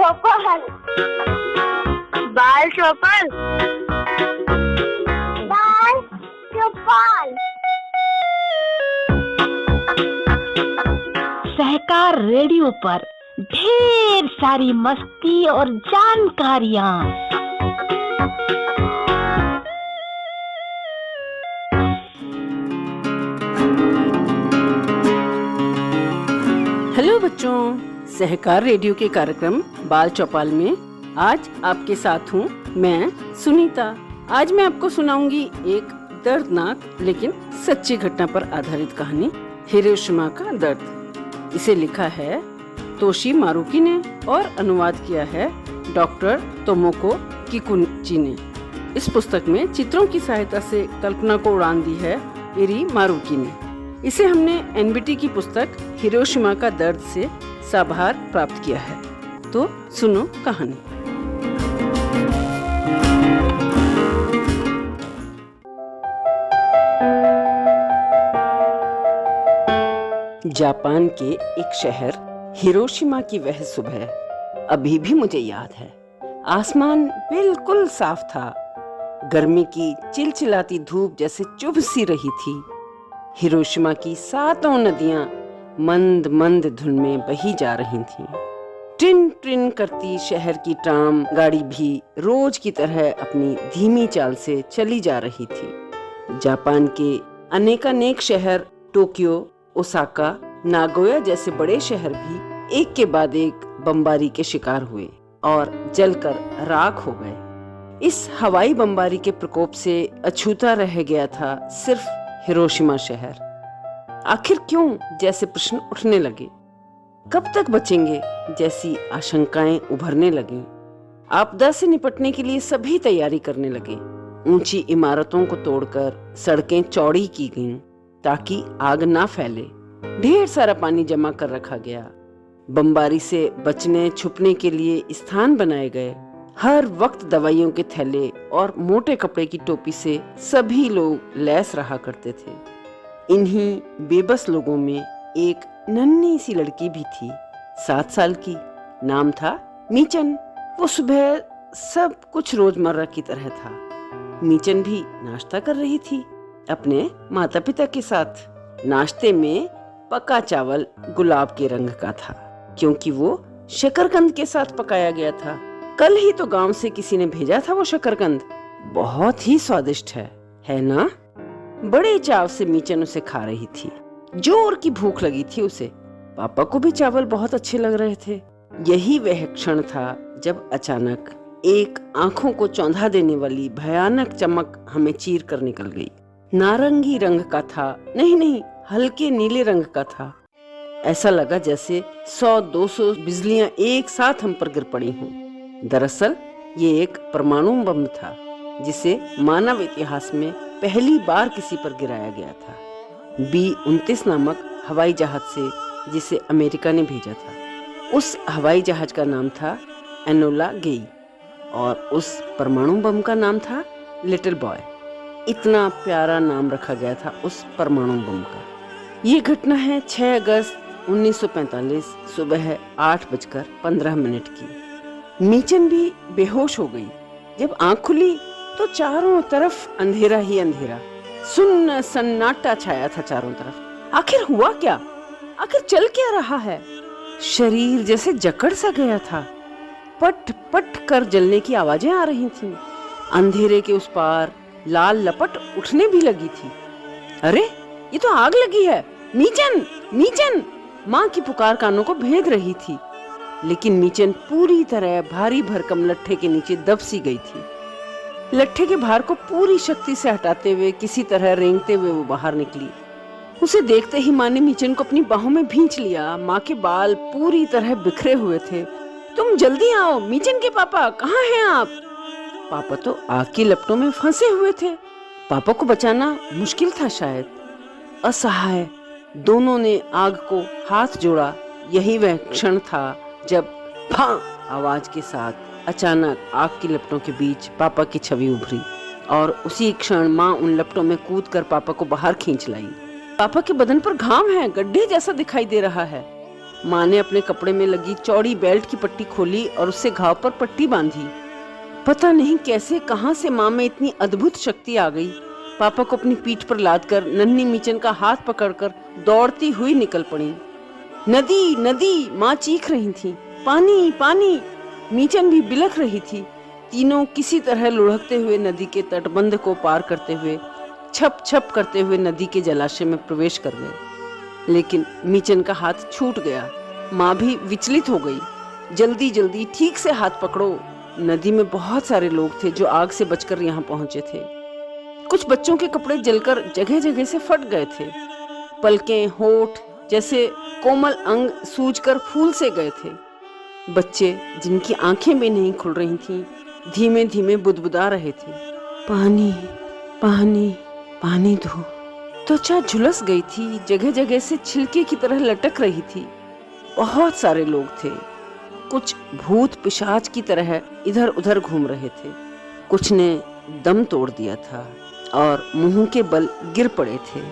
चौपल, बाल चौपल, बाल चौपल। सहकार रेडियो पर ढेर सारी मस्ती और जानकारियाँ। हेलो बच्चों, सहकार रेडियो के कार्यक्रम बाल चौपाल में आज आपके साथ हूँ मैं सुनीता। आज मैं आपको सुनाऊंगी एक दर्दनाक लेकिन सच्ची घटना पर आधारित कहानी, हिरोशिमा का दर्द। इसे लिखा है तोशी मारुकी ने और अनुवाद किया है डॉक्टर तोमोको किकुची ने। इस पुस्तक में चित्रों की सहायता से कल्पना को उड़ान दी है इरी मारुकी ने। इसे हमने एनबीटी की पुस्तक हिरोशिमा का दर्द से साभार प्राप्त किया है। तो सुनो कहानी। जापान के एक शहर हिरोशिमा की वह सुबह अभी भी मुझे याद है। आसमान बिल्कुल साफ था, गर्मी की चिलचिलाती धूप जैसे चुभ सी रही थी। हिरोशिमा की सातों नदियां मंद मंद धुन में बही जा रही थीं। ट्रिन ट्रिन करती शहर की ट्राम गाड़ी भी रोज की तरह अपनी धीमी चाल से चली जा रही थी। जापान के अनेकानेक शहर, टोक्यो, ओसाका, नागोया जैसे बड़े शहर भी एक के बाद एक बमबारी के शिकार हुए और जलकर राख हो गए। इस हवाई बमबारी के प्रकोप से अछूता रह गया था सिर्फ हिरोशिमा शहर। आखिर क्यों जैसे प्रश्न उठने लगे। कब तक बचेंगे जैसी आशंकाएं उभरने लगीं। आपदा से निपटने के लिए सभी तैयारी करने लगे। ऊंची इमारतों को तोड़कर सड़कें चौड़ी की गईं ताकि आग ना फैले। ढेर सारा पानी जमा कर रखा गया। बमबारी से बचने छुपने के लिए स्थान बनाए गए। हर वक्त दवाइयों के थैले और मोटे कपड़े की टोपी से सभी लोग लैस रहा करते थे। इन्हीं बेबस लोगों में एक नन्ही सी लड़की भी थी, 7 साल की। नाम था मीचन। वो सुबह सब कुछ रोजमर्रा की तरह था। मीचन भी नाश्ता कर रही थी अपने माता पिता के साथ। नाश्ते में पका चावल गुलाब के रंग का था, क्योंकि वो शकरकंद के साथ पकाया गया था। कल ही तो गांव से किसी ने भेजा था वो शकरकंद। बहुत ही स्वादिष्ट है ना? बड़े चाव से मीचन उसे खा रही थी। जोर की भूख लगी थी उसे। पापा को भी चावल बहुत अच्छे लग रहे थे। यही वह क्षण था जब अचानक एक आंखों को चौंधा देने वाली भयानक चमक हमें चीर कर निकल गई। नारंगी रंग का था, नहीं, हल्के नीले रंग का था। ऐसा लगा जैसे 100-200 बिजलियां एक साथ हम पर गिर पड़ी हों। दरअसल ये एक परमाणु बम था, जिसे मानव इतिहास में पहली बार किसी पर गिराया गया था। B-29 नामक हवाई जहाज से, जिसे अमेरिका ने भेजा था। उस हवाई जहाज का नाम था एनोला गेई और उस परमाणु बम का नाम था लिटिल बॉय। इतना प्यारा नाम रखा गया था उस परमाणु बम का। ये घटना है 6 अगस्त 1945 सुबह 8:15 की। मीचन भी बेहोश हो गई। जब आंख खुली तो चारों तरफ अंधेरा ही अंधेरा, सुन्न सन्नाटा छाया था चारों तरफ। आखिर हुआ क्या? आखिर चल क्या रहा है? शरीर जैसे जकड़ सा गया था। पट पट कर जलने की आवाजें आ रही थीं। अंधेरे के उस पार लाल लपट उठने भी लगी थी। अरे, ये तो आग लगी है। मीचन, मीचन! माँ की पुकार कानों को भेद रही थी। लेकिन मीचन पूरी तरह भारी भरकम लट्ठे के नीचे दब सी गई थी। लट्ठे के भार को पूरी शक्ति से हटाते हुए किसी तरह रेंगते हुए वो बाहर निकली। उसे देखते ही माँ ने मीचन को अपनी बाहों में भींच लिया। माँ के बाल पूरी तरह बिखरे हुए थे। तुम जल्दी आओ, मीचन के पापा, कहाँ हैं आप? पापा तो आग की लपटों में फंसे हुए थे। पापा को बचाना मुश्किल था शायद। असहाय दोनों ने आग को हाथ जोड़ा। यही वह क्षण था जब भां आवाज के साथ अचानक आग की लपटों के बीच पापा की छवि उभरी और उसी क्षण माँ उन लपटों में कूदकर पापा को बाहर खींच लाई। पापा के बदन पर घाव है, गड्ढे जैसा दिखाई दे रहा है। माँ ने अपने कपड़े में लगी चौड़ी बेल्ट की पट्टी खोली और उससे घाव पर पट्टी बांधी। पता नहीं कैसे कहां से माँ में इतनी अद्भुत शक्ति आ गई। पापा को अपनी पीठ पर लादकर नन्ही मीचन का हाथ पकड़कर दौड़ती हुई निकल पड़ी। नदी नदी, माँ चीख रही थी। पानी पानी, मीचन भी बिलख रही थी। तीनों किसी तरह लुढ़कते हुए नदी के तटबंध को पार करते हुए छप छप करते हुए नदी के जलाशय में प्रवेश कर गए। लेकिन मीचन का हाथ छूट गया। माँ भी विचलित हो गई। जल्दी जल्दी, ठीक से हाथ पकड़ो। नदी में बहुत सारे लोग थे जो आग से बचकर यहाँ पहुंचे थे। कुछ बच्चों के कपड़े जलकर जगह जगह से फट गए थे। पलकें, होठ जैसे कोमल अंग सूजकर फूल से गए थे। बच्चे जिनकी आंखें भी नहीं खुल रही थीं, धीमे धीमे बुदबुदा रहे थे, पानी पानी पानी दो। त्वचा झुलस गई थी, जगह जगह से छिलके की तरह लटक रही थी। बहुत सारे लोग थे। कुछ भूत पिशाच की तरह इधर उधर घूम रहे थे। कुछ ने दम तोड़ दिया था और मुंह के बल गिर पड़े थे।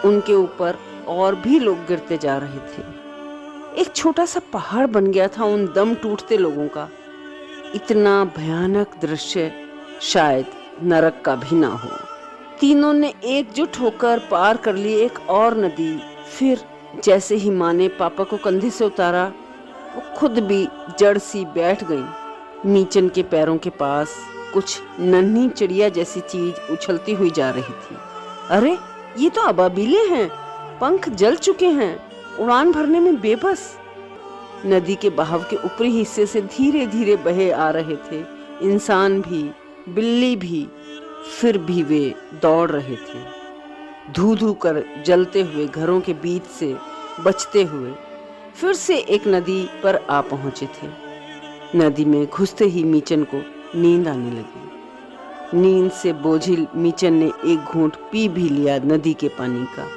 उनके ऊपर और भी लोग गिरते जा रहे थे। एक छोटा सा पहाड़ बन गया था उन दम टूटते लोगों का। इतना भयानक दृश्य शायद नरक का भी ना हो। तीनों ने एकजुट होकर पार कर ली एक और नदी। फिर जैसे ही माँ ने पापा को कंधे से उतारा, वो खुद भी जड़ सी बैठ गई। मीचन के पैरों के पास कुछ नन्ही चिड़िया जैसी चीज उछलती हुई जा रही थी। अरे, ये तो अबाबीले हैं। पंख जल चुके हैं, उड़ान भरने में बेबस। नदी के बहाव के ऊपरी हिस्से से धीरे धीरे बहे आ रहे थे इंसान भी, बिल्ली भी। फिर भी वे दौड़ रहे थे, धू धू कर जलते हुए घरों के बीच से बचते हुए। फिर से एक नदी पर आ पहुंचे थे। नदी में घुसते ही मीचन को नींद आने लगी। नींद से बोझिल मीचन ने एक घूंट पी भी लिया नदी के पानी का।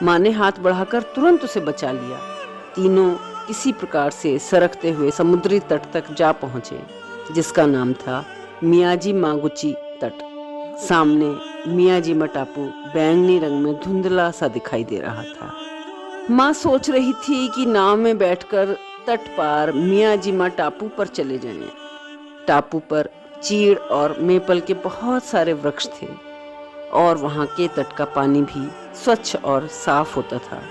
माँ ने हाथ बढ़ाकर तुरंत उसे बचा लिया। तीनों किसी प्रकार से सरकते हुए समुद्री तट तक जा पहुंचे, जिसका नाम था मियाजिमा गुची तट। सामने मियाजिमा टापू बैंगनी रंग में धुंधला सा दिखाई दे रहा था। माँ सोच रही थी कि नाव में बैठकर तट पार मियाजिमा टापू पर चले जाएं। टापू पर चीड़ और मेपल के बहुत सारे वृक्ष थे और वहाँ के तट का पानी भी स्वच्छ और साफ होता था।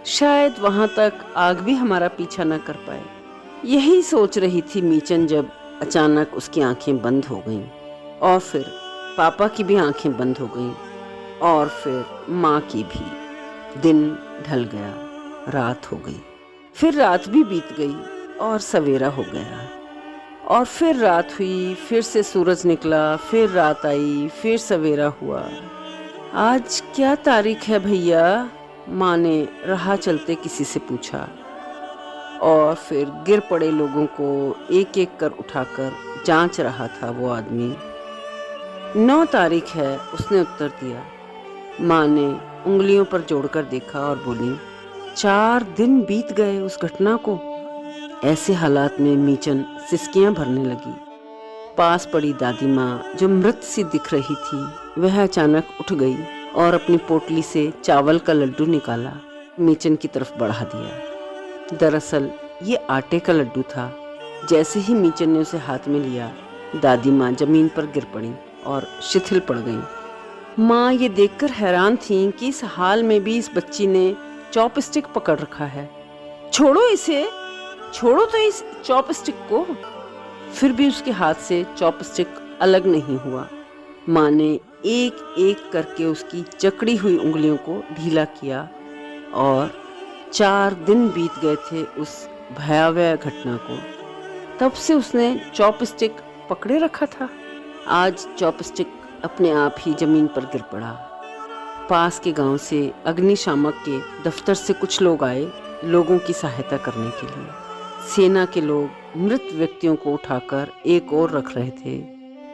शायद वहाँ तक आग भी हमारा पीछा न कर पाए। यही सोच रही थी मीचन जब अचानक उसकी आंखें बंद हो गईं और फिर पापा की भी आंखें बंद हो गईं और फिर माँ की भी। दिन ढल गया, रात हो गई। फिर रात भी बीत गई और सवेरा हो गया और फिर रात हुई। फिर से सूरज निकला, फिर रात आई, फिर सवेरा हुआ। आज क्या तारीख है भैया? माँ ने राह चलते किसी से पूछा। और फिर गिर पड़े लोगों को एक एक कर उठाकर जांच रहा था वो आदमी। 9 तारीख है, उसने उत्तर दिया। माँ ने उंगलियों पर जोड़कर देखा और बोली, 4 दिन बीत गए उस घटना को। ऐसे हालात में मीचन सिसकियां भरने लगी। पास पड़ी दादी माँ, जो मृत सी दिख रही थी, वह अचानक उठ गई और अपनी पोटली से चावल का लड्डू निकाला, मीचन की तरफ बढ़ा दिया। दरअसल ये आटे का लड्डू था। जैसे ही मीचन ने उसे हाथ में लिया, दादी माँ जमीन पर गिर पड़ी और शिथिल पड़ गईं। माँ ये देखकर हैरान थीं कि इस हाल में भी इस बच्ची ने चॉपस्टिक पकड़ रखा है। छोड़ो इसे, छोड़ो तो इस चॉपस्टिक को। फिर भी उसके हाथ से चॉपस्टिक अलग नहीं हुआ। माँ ने एक एक करके उसकी जकड़ी हुई उंगलियों को ढीला किया और 4 दिन बीत गए थे उस भयावह घटना को। तब से उसने चॉपस्टिक पकड़े रखा था। आज चॉपस्टिक अपने आप ही जमीन पर गिर पड़ा। पास के गांव से अग्निशामक के दफ्तर से कुछ लोग आए लोगों की सहायता करने के लिए। सेना के लोग मृत व्यक्तियों को उठाकर एक ओर रख रहे थे।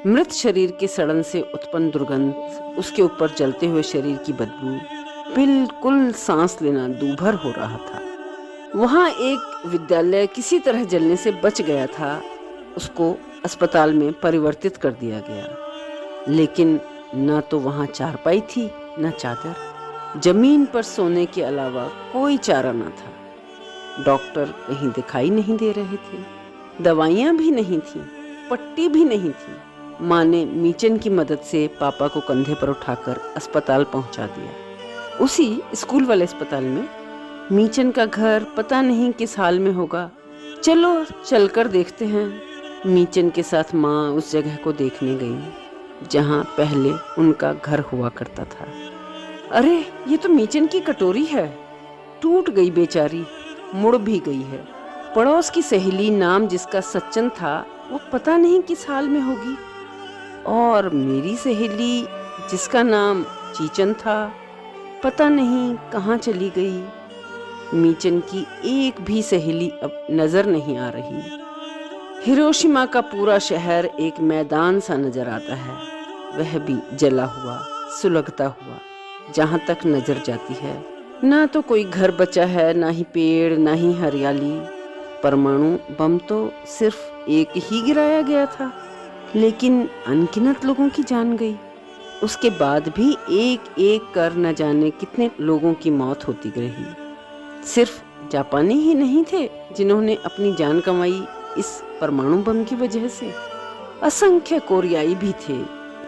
मृत शरीर के सड़न से उत्पन्न दुर्गंध, उसके ऊपर जलते हुए शरीर की बदबू, बिल्कुल सांस लेना दूभर हो रहा था। वहाँ एक विद्यालय किसी तरह जलने से बच गया था। उसको अस्पताल में परिवर्तित कर दिया गया, लेकिन न तो वहाँ चारपाई थी न चादर। जमीन पर सोने के अलावा कोई चारा न था। डॉक्टर कहीं दिखाई नहीं दे रहे थे, दवाइयाँ भी नहीं थीं, पट्टी भी नहीं थी। माँ ने मीचन की मदद से पापा को कंधे पर उठाकर अस्पताल पहुंचा दिया। उसी स्कूल वाले अस्पताल में मीचन का घर पता नहीं किस हाल में होगा। चलो चलकर देखते हैं। मीचन के साथ माँ उस जगह को देखने गई जहाँ पहले उनका घर हुआ करता था। अरे ये तो मीचन की कटोरी है, टूट गई बेचारी, मुड़ भी गई है। पड़ोस की सहेली नाम जिसका सच्चन था वो पता नहीं किस हाल में होगी, और मेरी सहेली जिसका नाम चीचन था पता नहीं कहाँ चली गई। मीचन की एक भी सहेली अब नजर नहीं आ रही। हिरोशिमा का पूरा शहर एक मैदान सा नजर आता है, वह भी जला हुआ, सुलगता हुआ, जहाँ तक नजर जाती है। ना तो कोई घर बचा है, ना ही पेड़, ना ही हरियाली। परमाणु बम तो सिर्फ एक ही गिराया गया था, लेकिन अनगिनत लोगों की जान गई। उसके बाद भी एक एक कर न जाने कितने लोगों की मौत होती रही। सिर्फ जापानी ही नहीं थे जिन्होंने अपनी जान कमाई इस परमाणु बम की वजह से। असंख्य कोरियाई भी थे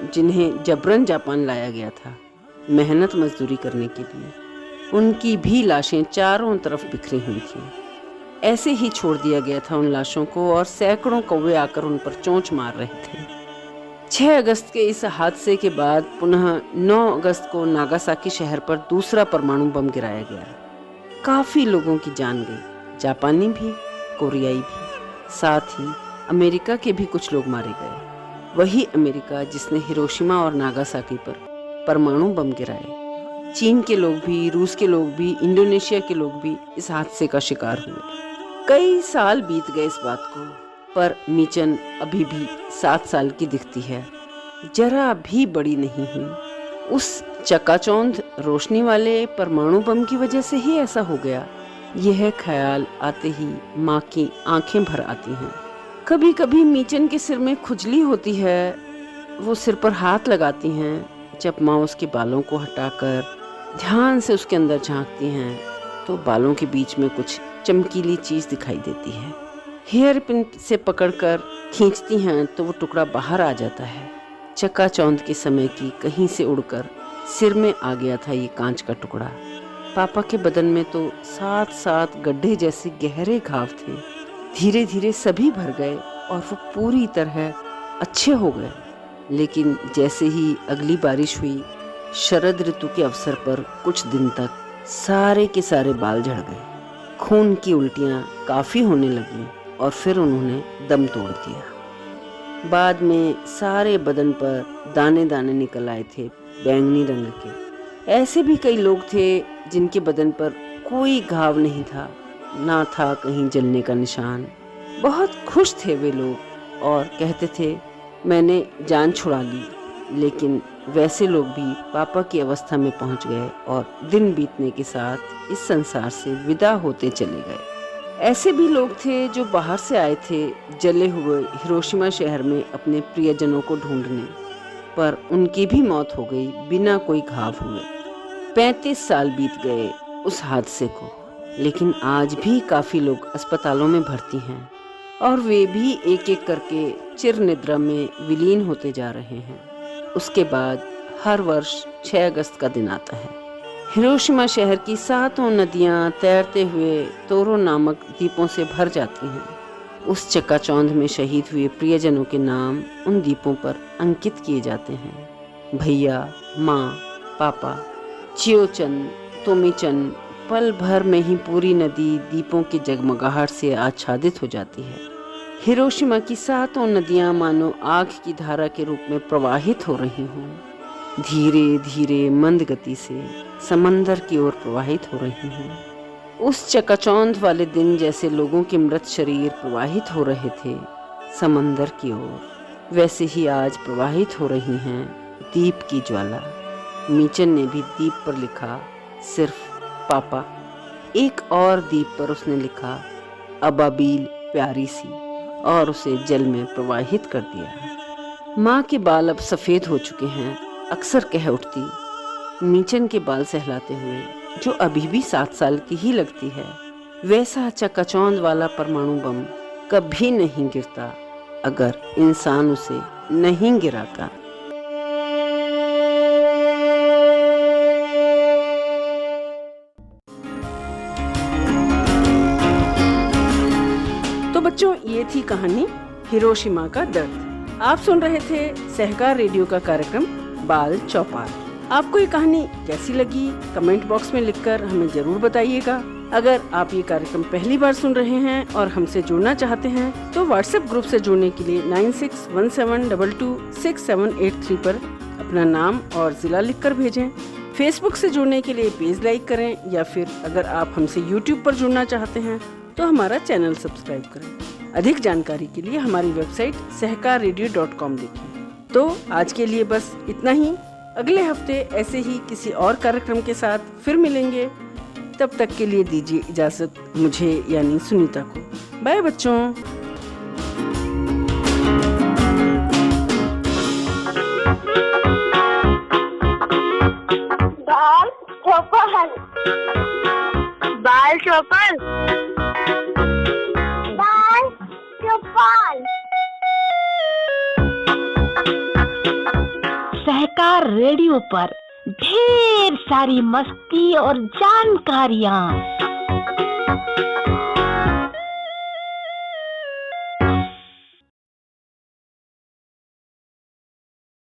जिन्हें जबरन जापान लाया गया था मेहनत मजदूरी करने के लिए। उनकी भी लाशें चारों तरफ बिखरी हुई थीं। ऐसे ही छोड़ दिया गया था उन लाशों को, और सैकड़ों कौवे आकर उन पर चोंच मार रहे थे। 6 अगस्त के इस हादसे के बाद पुनः 9 अगस्त को नागासाकी शहर पर दूसरा परमाणु बम गिराया गया। काफी लोगों की जान गई, जापानी भी, कोरियाई भी, साथ ही अमेरिका के भी कुछ लोग मारे गए। वही अमेरिका जिसने हिरोशिमा और नागासाकी पर परमाणु बम गिराए। चीन के लोग भी, रूस के लोग भी, इंडोनेशिया के लोग भी इस हादसे का शिकार हुए। कई साल बीत गए इस बात को, पर मीचन अभी भी 7 साल की दिखती है, जरा भी बड़ी नहीं हुई। उस चकाचौंध रोशनी वाले परमाणु बम की वजह से ही ऐसा हो गया, यह ख्याल आते ही माँ की आंखें भर आती हैं। कभी कभी मीचन के सिर में खुजली होती है, वो सिर पर हाथ लगाती हैं। जब माँ उसके बालों को हटाकर ध्यान से उसके अंदर झांकती हैं तो बालों के बीच में कुछ चमकीली चीज दिखाई देती है। हेयर पिन से पकड़कर खींचती हैं तो वो टुकड़ा बाहर आ जाता है। चकाचौंध के समय की कहीं से उड़कर सिर में आ गया था ये कांच का टुकड़ा। पापा के बदन में तो 7-7 गड्ढे जैसे गहरे घाव थे। धीरे धीरे सभी भर गए और वो पूरी तरह अच्छे हो गए। लेकिन जैसे ही अगली बारिश हुई, शरद ऋतु के अवसर पर कुछ दिन तक सारे के सारे बाल झड़ गए। खून की उल्टियाँ काफ़ी होने लगीं और फिर उन्होंने दम तोड़ दिया। बाद में सारे बदन पर दाने दाने निकल आए थे, बैंगनी रंग के। ऐसे भी कई लोग थे जिनके बदन पर कोई घाव नहीं था, ना था कहीं जलने का निशान। बहुत खुश थे वे लोग और कहते थे मैंने जान छुड़ा ली। लेकिन वैसे लोग भी पापा की अवस्था में पहुंच गए और दिन बीतने के साथ इस संसार से विदा होते चले गए। ऐसे भी लोग थे जो बाहर से आए थे जले हुए हिरोशिमा शहर में अपने प्रियजनों को ढूंढने, पर उनकी भी मौत हो गई बिना कोई घाव हुए। 35 साल बीत गए उस हादसे को, लेकिन आज भी काफी लोग अस्पतालों में भर्ती हैं और वे भी एक एक करके चिर निद्रा में विलीन होते जा रहे हैं। उसके बाद हर वर्ष 6 अगस्त का दिन आता है। हिरोशिमा शहर की 7 नदियां तैरते हुए तोरो नामक द्वीपों से भर जाती हैं। उस चकाचौंध में शहीद हुए प्रियजनों के नाम उन द्वीपों पर अंकित किए जाते हैं। भैया, माँ, पापा, चियोचन, तोमीचन। पल भर में ही पूरी नदी दीपों की जगमगाहट से आच्छादित हो जाती है। हिरोशिमा की 7 नदियां मानो आग की धारा के रूप में प्रवाहित हो रही हों। धीरे धीरे मंद गति से समंदर की ओर प्रवाहित हो रही हैं। उस चकाचौंध वाले दिन जैसे लोगों के मृत शरीर प्रवाहित हो रहे थे समंदर की ओर, वैसे ही आज प्रवाहित हो रही हैं दीप की ज्वाला। मीचन ने भी दीप पर लिखा सिर्फ पापा। एक और दीप पर उसने लिखा अबाबील प्यारी सी, और उसे जल में प्रवाहित कर दिया। माँ के बाल अब सफ़ेद हो चुके हैं। अक्सर कह उठती मीचन के बाल सहलाते हुए, जो अभी भी 7 साल की ही लगती है, वैसा चकाचौंध वाला परमाणु बम कभी नहीं गिरता अगर इंसान उसे नहीं गिराता। तो बच्चों, ये थी कहानी हिरोशिमा का दर्द। आप सुन रहे थे सहकार रेडियो का कार्यक्रम बाल चौपाल। आपको ये कहानी कैसी लगी कमेंट बॉक्स में लिखकर हमें जरूर बताइएगा। अगर आप ये कार्यक्रम पहली बार सुन रहे हैं और हमसे जुड़ना चाहते हैं तो व्हाट्सएप ग्रुप से जुड़ने के लिए 9617226783 पर अपना नाम और जिला लिखकर भेजें। फेसबुक से जुड़ने के लिए पेज लाइक करें या फिर अगर आप हमसे यूट्यूब पर जुड़ना चाहते हैं तो हमारा चैनल सब्सक्राइब करें। अधिक जानकारी के लिए हमारी वेबसाइट सहकाररेडियो.com देखें। तो आज के लिए बस इतना ही। अगले हफ्ते ऐसे ही किसी और कार्यक्रम के साथ फिर मिलेंगे। तब तक के लिए दीजिए इजाजत मुझे यानी सुनीता को। बाय बच्चों। बाल चौपाल, बाल चौपाल, बाल चौपाल। सहकार रेडियो पर ढेर सारी मस्ती और जानकारियाँ।